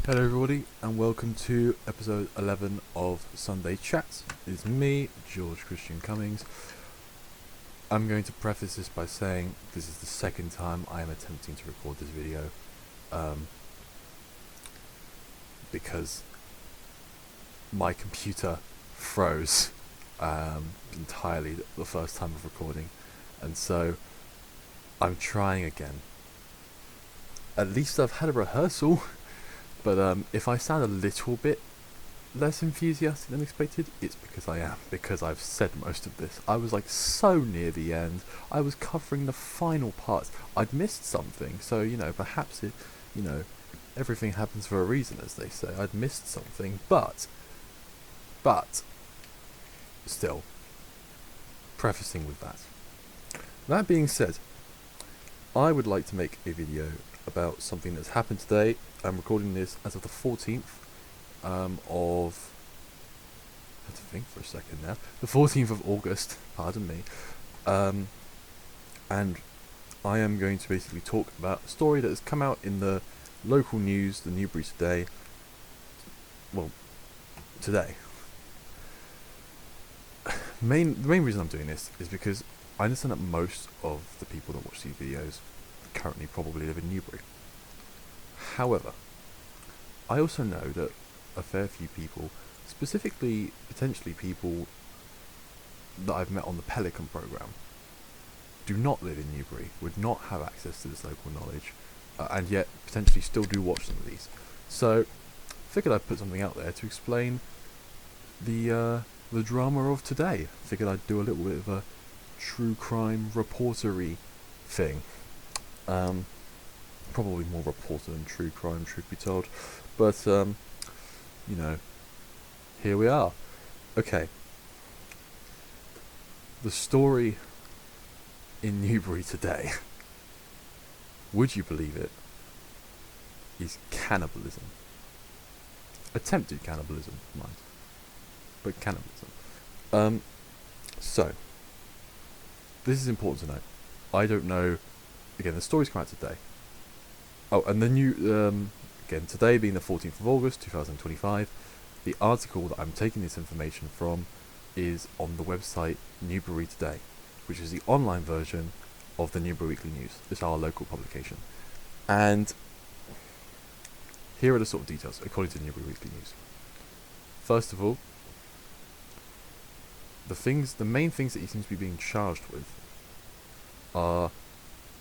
Hello everybody and welcome to episode 11 of Sunday Chats. It's me, George Christian Cummings. I'm going to preface this by saying this is the second time I am attempting to record this video because my computer froze entirely the first time of recording, and so I'm trying again. At least I've had a rehearsal. But if I sound a little bit less enthusiastic than expected, it's because I am, because I've said most of this. I was like so near the end. I was covering the final parts. I'd missed something, so perhaps everything happens for a reason, as they say. I'd missed something, but still, prefacing with that. That being said, I would like to make a video about something that's happened today. I'm recording this as of the 14th of... I have to think for a second now. The 14th of August, pardon me. And I am going to basically talk about a story that has come out in the local news, the Newbury today. Well, today. The main reason I'm doing this is because I understand that most of the people that watch these videos currently probably live in Newbury. However, I also know that a fair few people, specifically potentially people that I've met on the Pelican program, do not live in Newbury, would not have access to this local knowledge, and yet potentially still do watch some of these. So, figured I'd put something out there to explain the drama of today. Figured I'd do a little bit of a true crime reportery thing. Probably more reporter than true crime, truth be told. But, here we are. Okay. The story in Newbury today, would you believe it, is cannibalism. Attempted cannibalism, mind. But cannibalism. So, this is important to know. I don't know. Again, the story's come out today. Oh, and the new, again, today being the 14th of August, 2025, the article that I'm taking this information from is on the website Newbury Today, which is the online version of the Newbury Weekly News. It's our local publication. And here are the sort of details, according to the Newbury Weekly News. First of all, the main things that he seems to be being charged with are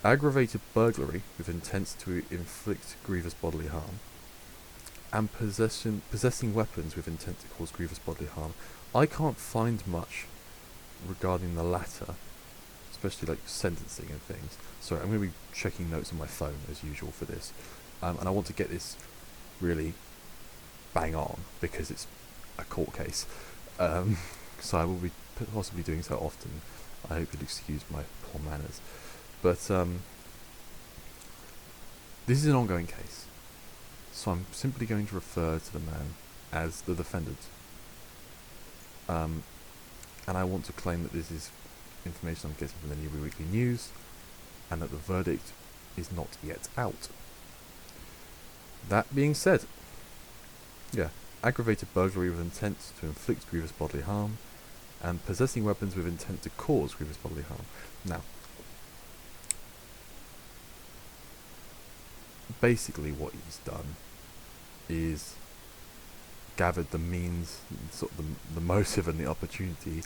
aggravated burglary with intent to inflict grievous bodily harm, and possessing weapons with intent to cause grievous bodily harm. I can't find much regarding the latter, especially like sentencing and things. Sorry, I'm going to be checking notes on my phone as usual for this, and I want to get this really bang on because it's a court case. So I will be possibly doing so often. I hope you'll excuse my poor manners. But this is an ongoing case, so I'm simply going to refer to the man as the defendant. And I want to claim that this is information I'm getting from the Newbury Weekly News, and that the verdict is not yet out. That being said, aggravated burglary with intent to inflict grievous bodily harm, and possessing weapons with intent to cause grievous bodily harm. Now, basically what he's done is gathered the means, sort of the motive and the opportunity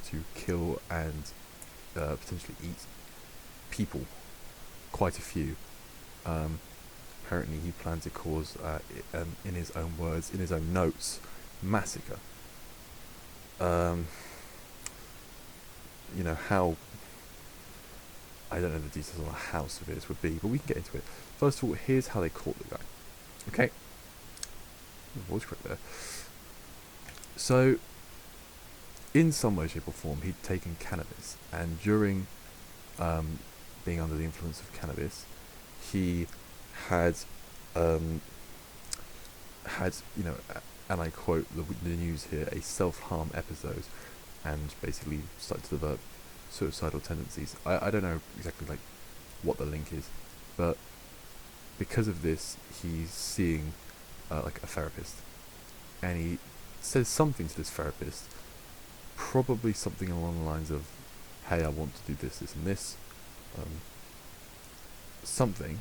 to kill and potentially eat people, quite a few. Apparently he planned to cause, in his own words, in his own notes, massacre. How, I don't know the details on how severe this would be, but we can get into it. First of all, here's how they caught the guy. Okay? Voice crack there. So, in some way, shape or form, he'd taken cannabis, and during being under the influence of cannabis, he had, and I quote the news here, a self-harm episode, and basically started to develop suicidal tendencies. I don't know exactly what the link is, but because of this, he's seeing like a therapist, and he says something to this therapist, probably something along the lines of, "Hey, I want to do this, this, and this," something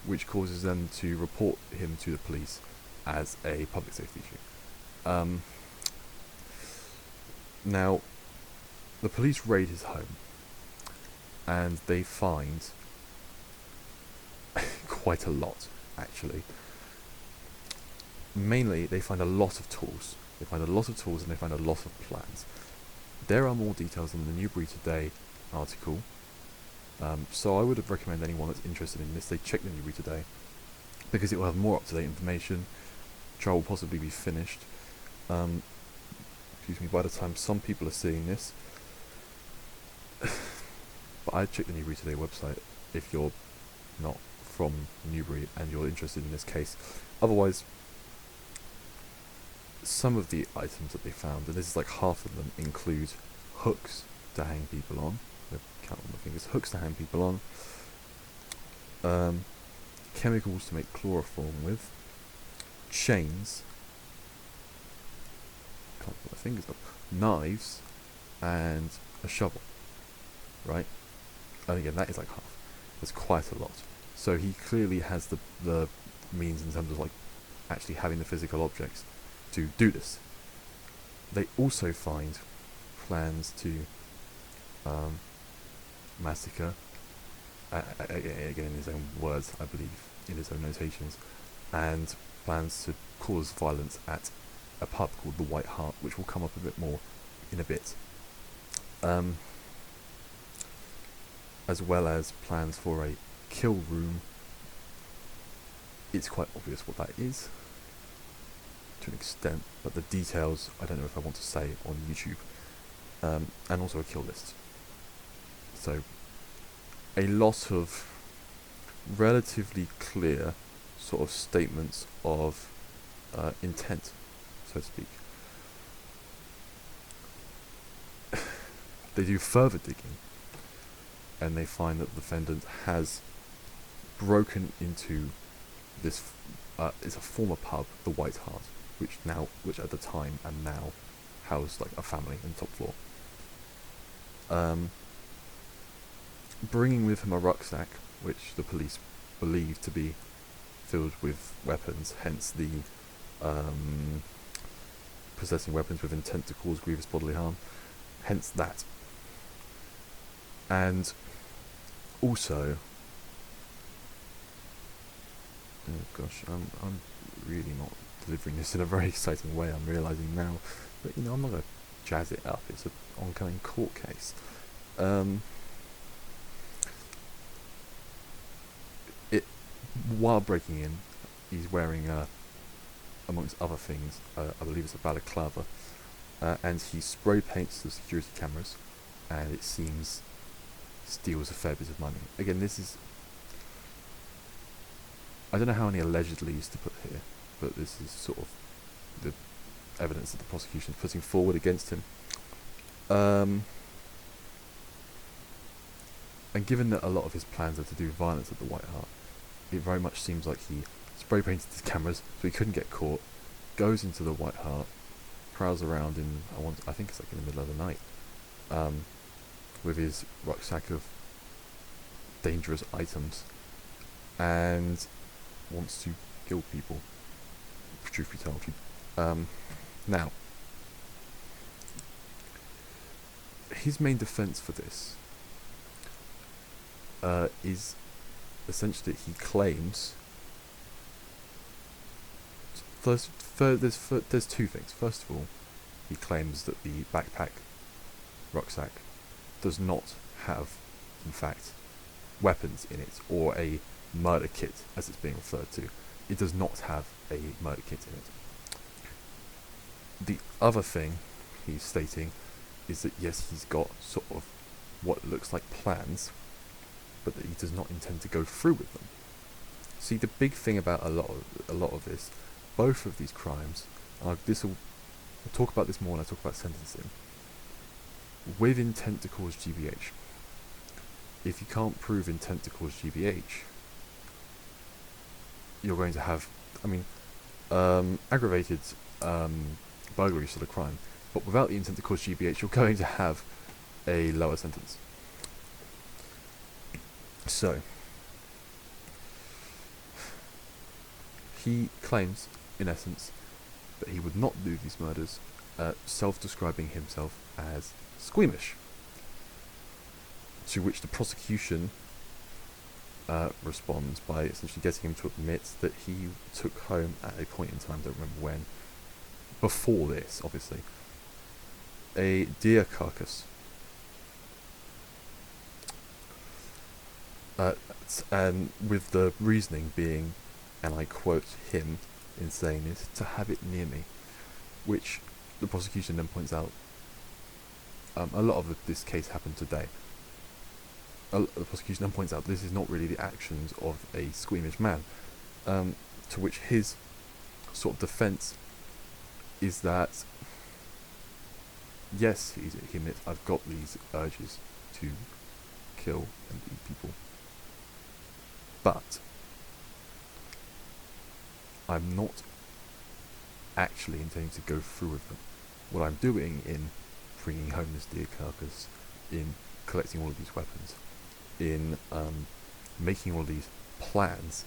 which causes them to report him to the police as a public safety issue. Now, the police raid his home, and they find quite a lot, actually. Mainly, they find a lot of tools. They find a lot of tools, and they find a lot of plans. There are more details in the Newbury Today article, so I would recommend anyone that's interested in this, they check the Newbury Today, because it will have more up-to-date information. Trial will possibly be finished, by the time some people are seeing this. But I'd check the Newbury Today website if you're not from Newbury and you're interested in this case. Otherwise, some of the items that they found, and this is like half of them, include hooks to hang people on. Count on my fingers. Hooks to hang people on. Chemicals to make chloroform with. Chains. Can't put my fingers up. Knives, and a shovel. Right? And again, that is like half. There's quite a lot. So he clearly has the means in terms of like actually having the physical objects to do this. They also find plans to massacre, again in his own words, I believe, in his own notations, and plans to cause violence at a pub called the White Hart, which will come up a bit more in a bit. As well as plans for a kill room. It's quite obvious what that is, to an extent, but the details I don't know if I want to say on YouTube. And also a kill list. So, a lot of relatively clear sort of statements of intent, so to speak. They do further digging, and they find that the defendant has broken into this. It's a former pub, the White Hart, which at the time and now housed like a family on the top floor. Bringing with him a rucksack, which the police believe to be filled with weapons, hence the possessing weapons with intent to cause grievous bodily harm, hence that. And also, oh gosh, I'm really not delivering this in a very exciting way, I'm realising now, but I'm not going to jazz it up, it's an ongoing court case. While breaking in, he's wearing, amongst other things, I believe it's a balaclava, and he spray paints the security cameras, and it seems steals a fair bit of money. Again, this is, I don't know how many allegedly is to put here, but this is sort of the evidence that the prosecution is putting forward against him. And given that a lot of his plans are to do violence at the White Hart, it very much seems like he spray painted his cameras so he couldn't get caught, goes into the White Hart, prowls around in, I think it's like in the middle of the night, with his rucksack of dangerous items, and wants to kill people, truth be told. Now, his main defense for this is essentially that he claims there's two things. First of all, he claims that the rucksack does not have, in fact, weapons in it, or a murder kit, as it's being referred to. It does not have a murder kit in it. The other thing he's stating is that yes, he's got sort of what looks like plans, but that he does not intend to go through with them. See, the big thing about a lot of this, both of these crimes, I'll talk about this more when I talk about sentencing. With intent to cause GBH, if you can't prove intent to cause GBH, you're going to have, aggravated burglary is still a crime, but without the intent to cause GBH, you're going to have a lower sentence. So, he claims, in essence, that he would not do these murders, self-describing himself as squeamish. To which the prosecution responds by essentially getting him to admit that he took home at a point in time, I don't remember when, before this, obviously, a deer carcass. And with the reasoning being, and I quote him in saying this, to have it near me, which the prosecution then points out, a lot of this case happened today. The prosecution then points out this is not really the actions of a squeamish man, to which his sort of defence is that, yes, he admits, I've got these urges to kill and eat people, but I'm not actually intending to go through with them. What I'm doing in bringing home this deer carcass, in collecting all of these weapons, in making all these plans,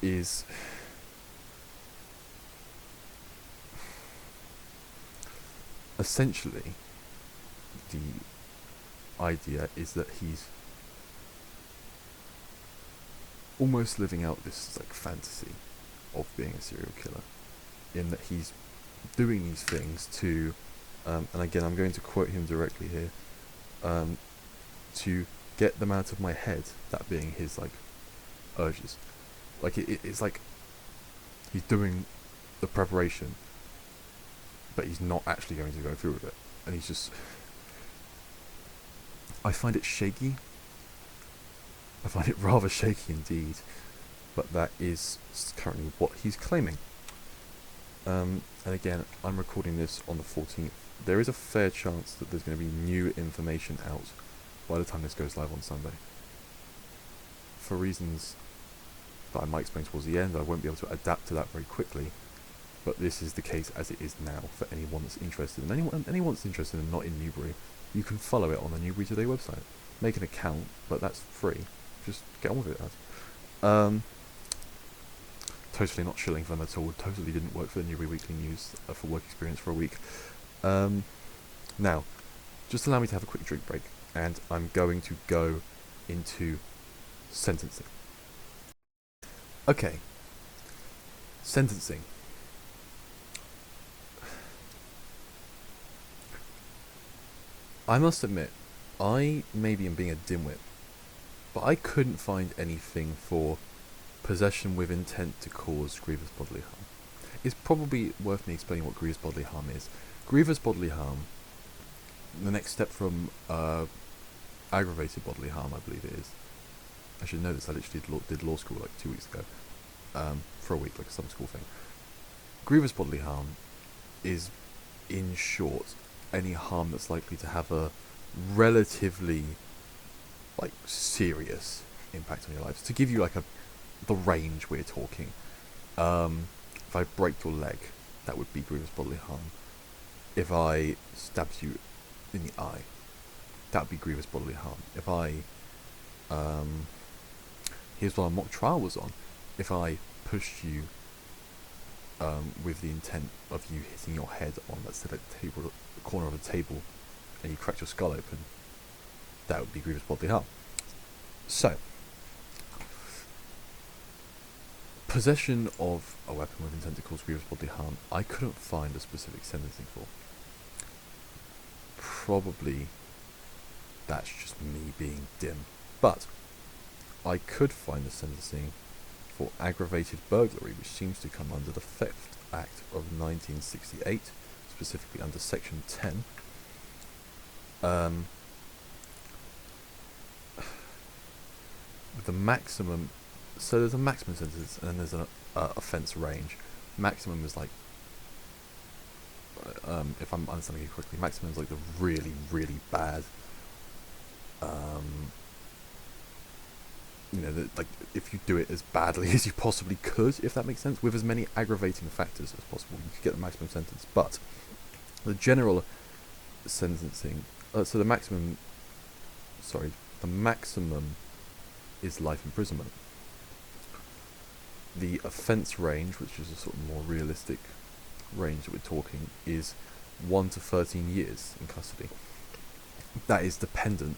is essentially the idea is that he's almost living out this like fantasy of being a serial killer, in that he's doing these things to, and again I'm going to quote him directly here, to get them out of my head, that being his like urges. Like it's like he's doing the preparation, but he's not actually going to go through with it, and he's just, I find it shaky. I find it rather shaky indeed, but that is currently what he's claiming. And again, I'm recording this on the 14th. There is a fair chance that there's going to be new information out by the time this goes live on Sunday. For reasons that I might explain towards the end, I won't be able to adapt to that very quickly, but this is the case as it is now for anyone that's interested. And anyone that's interested and not in Newbury, you can follow it on the Newbury Today website. Make an account, but that's free. Just get on with it, lads. Totally not shilling for them at all. Totally didn't work for the Newbury Weekly News for work experience for a week. Now, just allow me to have a quick drink break, and I'm going to go into sentencing. Okay. Sentencing. I must admit, I maybe am being a dimwit, but I couldn't find anything for possession with intent to cause grievous bodily harm. It's probably worth me explaining what grievous bodily harm is. Grievous bodily harm, the next step from aggravated bodily harm, I believe it is. I should know this, I literally did law school like 2 weeks ago, for a week, like a summer school thing. Grievous bodily harm is, in short, any harm that's likely to have a relatively like serious impact on your lives. To give you like the range we're talking, if I break your leg, that would be grievous bodily harm. If I stabbed you in the eye, that would be grievous bodily harm. If I here's what a mock trial was on. If I pushed you with the intent of you hitting your head on, let's say, the corner of a table, and you cracked your skull open, that would be grievous bodily harm. So, possession of a weapon with intent to cause grievous bodily harm, I couldn't find a specific sentencing for. Probably that's just me being dim, but I could find the sentencing for aggravated burglary, which seems to come under the Theft Act of 1968, specifically under Section 10. The maximum, so there's a maximum sentence and then there's an offence range. Maximum is like, if I'm understanding it correctly, maximum is like the really, really bad like if you do it as badly as you possibly could, if that makes sense, with as many aggravating factors as possible, you could get the maximum sentence. But the general sentencing, so the maximum is life imprisonment. The offence range, which is a sort of more realistic range that we're talking, is 1 to 13 years in custody. That is dependent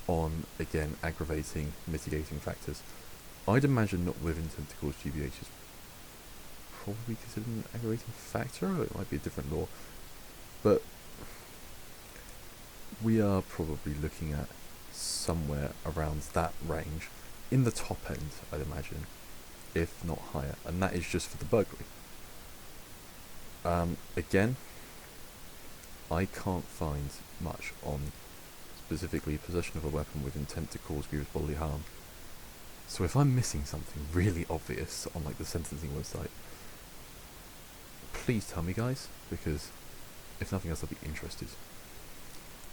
on, again, aggravating, mitigating factors. I'd imagine not with intent to cause GBH is probably considered an aggravating factor, or it might be a different law. But we are probably looking at somewhere around that range, in the top end, I'd imagine, if not higher, and that is just for the burglary. Again, I can't find much on specifically possession of a weapon with intent to cause grievous bodily harm. So if I'm missing something really obvious on like the sentencing website, please tell me, guys, because if nothing else, I'll be interested.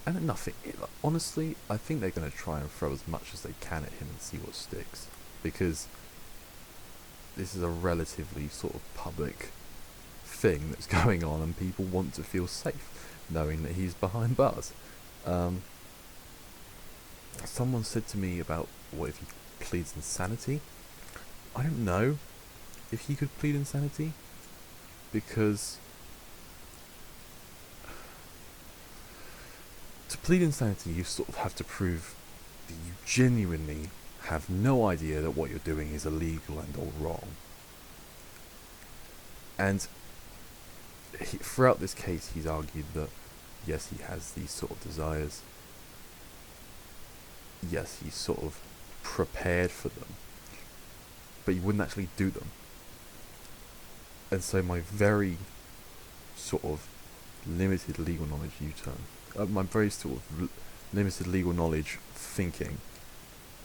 And nothing, honestly, I think they're going to try and throw as much as they can at him and see what sticks, because this is a relatively sort of public thing that's going on, and people want to feel safe knowing that he's behind bars. Someone said to me about what if he pleads insanity. I don't know if he could plead insanity, because to plead insanity you sort of have to prove that you genuinely have no idea that what you're doing is illegal and or wrong. And throughout this case he's argued that yes, he has these sort of desires, yes, he's sort of prepared for them, but he wouldn't actually do them. And so my very sort of limited legal knowledge my very sort of limited legal knowledge thinking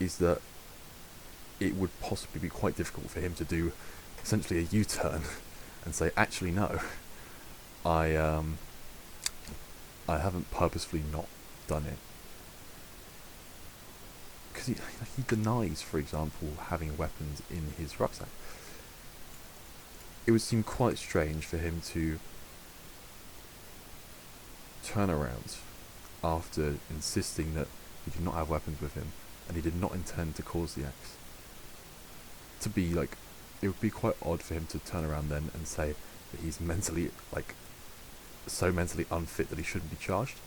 is that it would possibly be quite difficult for him to do essentially a U-turn and say, actually no, I haven't purposefully not done it. Because he denies, for example, having weapons in his rucksack. It would seem quite strange for him to turn around after insisting that he did not have weapons with him and he did not intend to cause the acts. To be like, it would be quite odd for him to turn around then and say that he's mentally, like, so mentally unfit that he shouldn't be charged.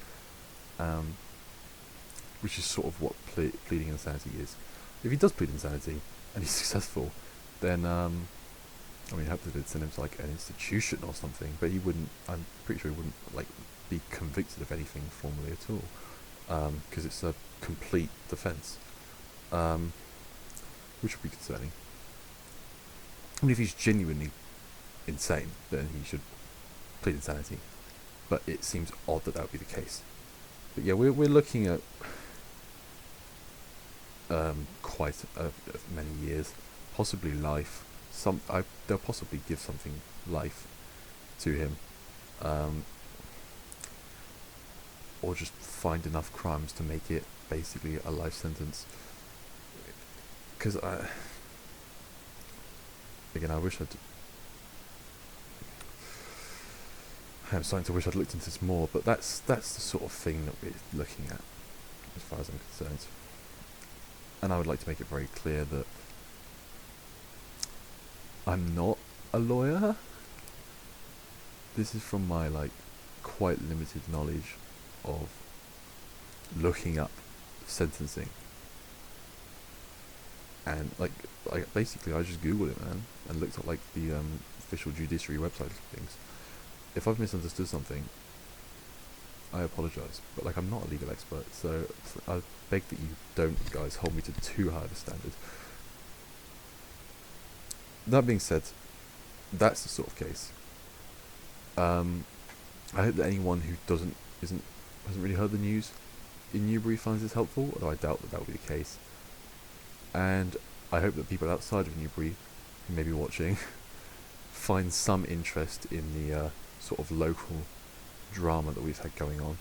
Which is sort of what pleading insanity is. If he does plead insanity and he's successful, then I hope that they'd send him to like an institution or something. But he wouldn't. I'm pretty sure he wouldn't like be convicted of anything formally at all, because it's a complete defence, which would be concerning. I mean, if he's genuinely insane, then he should plead insanity. But it seems odd that that would be the case. But yeah, we're looking at quite many years, possibly life. They'll possibly give something life to him, or just find enough crimes to make it basically a life sentence. Because again, I'm starting to wish I'd looked into this more, but that's the sort of thing that we're looking at, as far as I'm concerned. And I would like to make it very clear that I'm not a lawyer. This is from my quite limited knowledge of looking up sentencing, and basically I just googled it, man, and looked at the official judiciary websites and things. If I've misunderstood something, I apologise, but I'm not a legal expert, so I beg that you don't, guys, hold me to too high of a standard. That being said, that's the sort of case. I hope that anyone who hasn't really heard the news in Newbury finds this helpful, although I doubt that will be the case. And I hope that people outside of Newbury who may be watching find some interest in the sort of local drama that we've had going on.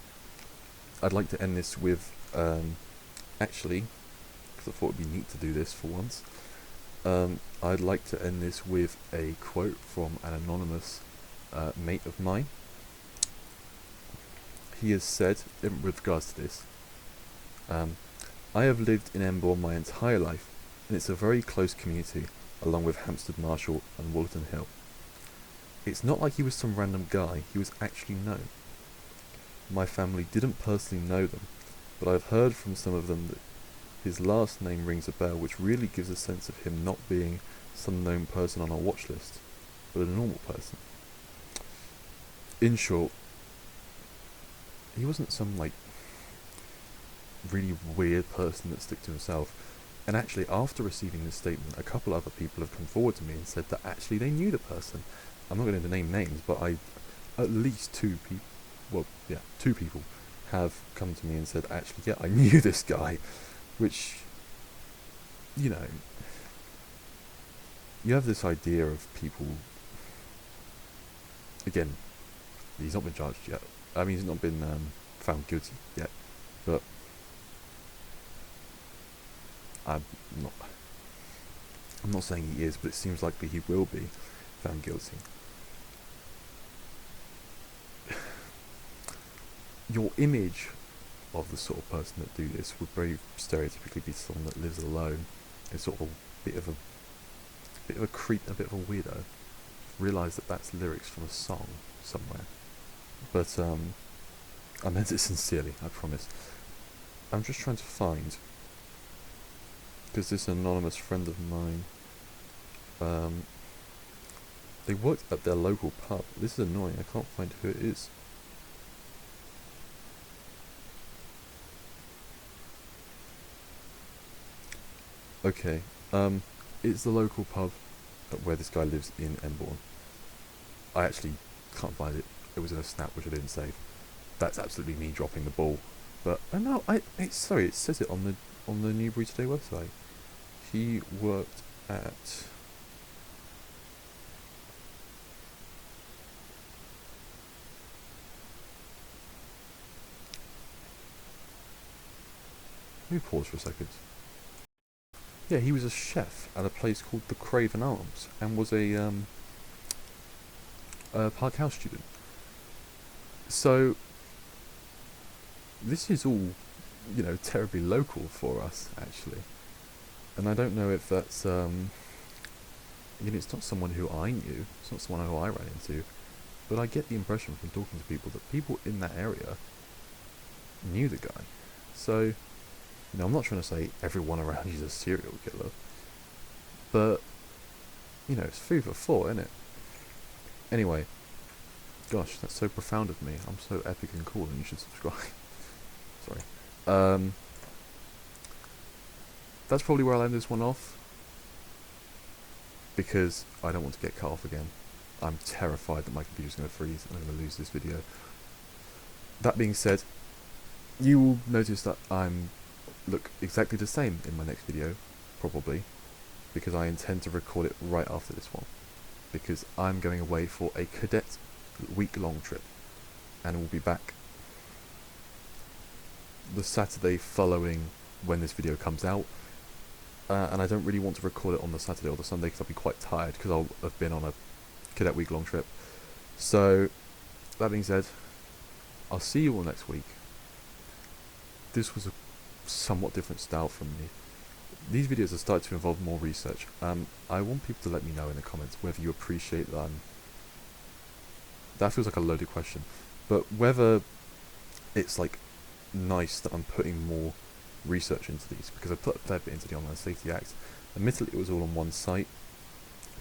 I'd like to end this with actually because I thought it'd be neat to do this for once. I'd like to end this with a quote from an anonymous mate of mine. He has said, with regards to this, I have lived in Emborne my entire life, and it's a very close community, along with Hampstead Marshall and Walton Hill. It's not like he was some random guy, he was actually known. My family didn't personally know them, but I've heard from some of them that his last name rings a bell, which really gives a sense of him not being some known person on our watch list, but a normal person. In short, he wasn't some, like, really weird person that stuck to himself. And actually, after receiving this statement, a couple other people have come forward to me and said that actually they knew the person. I'm not going to name names, but at least two people have come to me and said, actually, yeah, I knew this guy. Which, you know, you have this idea of people, again, he's not been charged yet. I mean, he's not been found guilty yet, but I'm not saying he is, but it seems likely he will be found guilty. Your image of the sort of person that do this would very stereotypically be someone that lives alone, is sort of a bit of a creep, a bit of a weirdo. Realise that that's lyrics from a song somewhere, but I meant it sincerely, I promise. I'm just trying to find, because this anonymous friend of mine, they worked at their local pub. This is annoying, I can't find who it is. Okay, it's the local pub where this guy lives in Emborne. I actually can't find it. It was in a snap which I didn't save. That's absolutely me dropping the ball. But no, sorry, it says it on the Newbury Today website. He worked at. Let me pause for a second. Yeah, he was a chef at a place called the Craven Arms, and was a Park House student. So this is all, terribly local for us, actually. And I don't know if that's, it's not someone who I knew, it's not someone who I ran into, but I get the impression from talking to people that people in that area knew the guy. So, I'm not trying to say everyone around you is a serial killer, but, it's food for thought, isn't it? Anyway, gosh, that's so profound of me. I'm so epic and cool, and you should subscribe. Sorry. That's probably where I'll end this one off, because I don't want to get cut off again. I'm terrified that my computer's going to freeze and I'm going to lose this video. That being said, you will notice that I'm look exactly the same in my next video, probably, because I intend to record it right after this one, because I'm going away for a cadet week-long trip, and we'll be back the Saturday following when this video comes out, and I don't really want to record it on the Saturday or the Sunday because I'll be quite tired because I'll have been on a cadet week-long trip. So, that being said, I'll see you all next week. This was a somewhat different style from me. These videos have started to involve more research. I want people to let me know in the comments whether you appreciate that. That feels like a loaded question, but whether it's like nice that I'm putting more research into these, because I put a fair bit into the Online Safety Act. Admittedly, it was all on one site,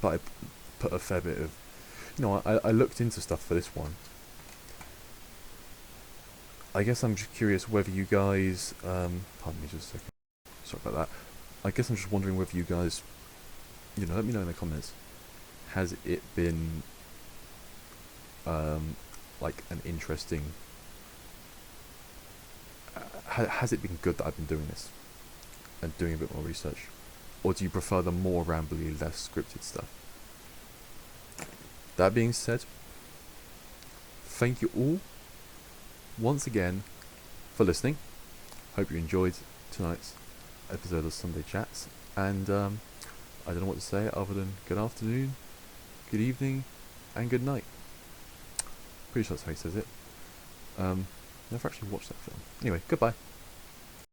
but I put a fair bit of, I looked into stuff for this one. I guess I'm just curious whether you guys, pardon me just a second, sorry about that. I guess I'm just wondering whether you guys, let me know in the comments, has it been, like an interesting, has it been good that I've been doing this, and doing a bit more research, or do you prefer the more rambly, less scripted stuff? That being said, thank you all once again for listening. Hope you enjoyed tonight's episode of Sunday Chats, and I don't know what to say other than good afternoon, good evening, and good night. Pretty sure that's how he says it. Never actually watched that film. Anyway, goodbye.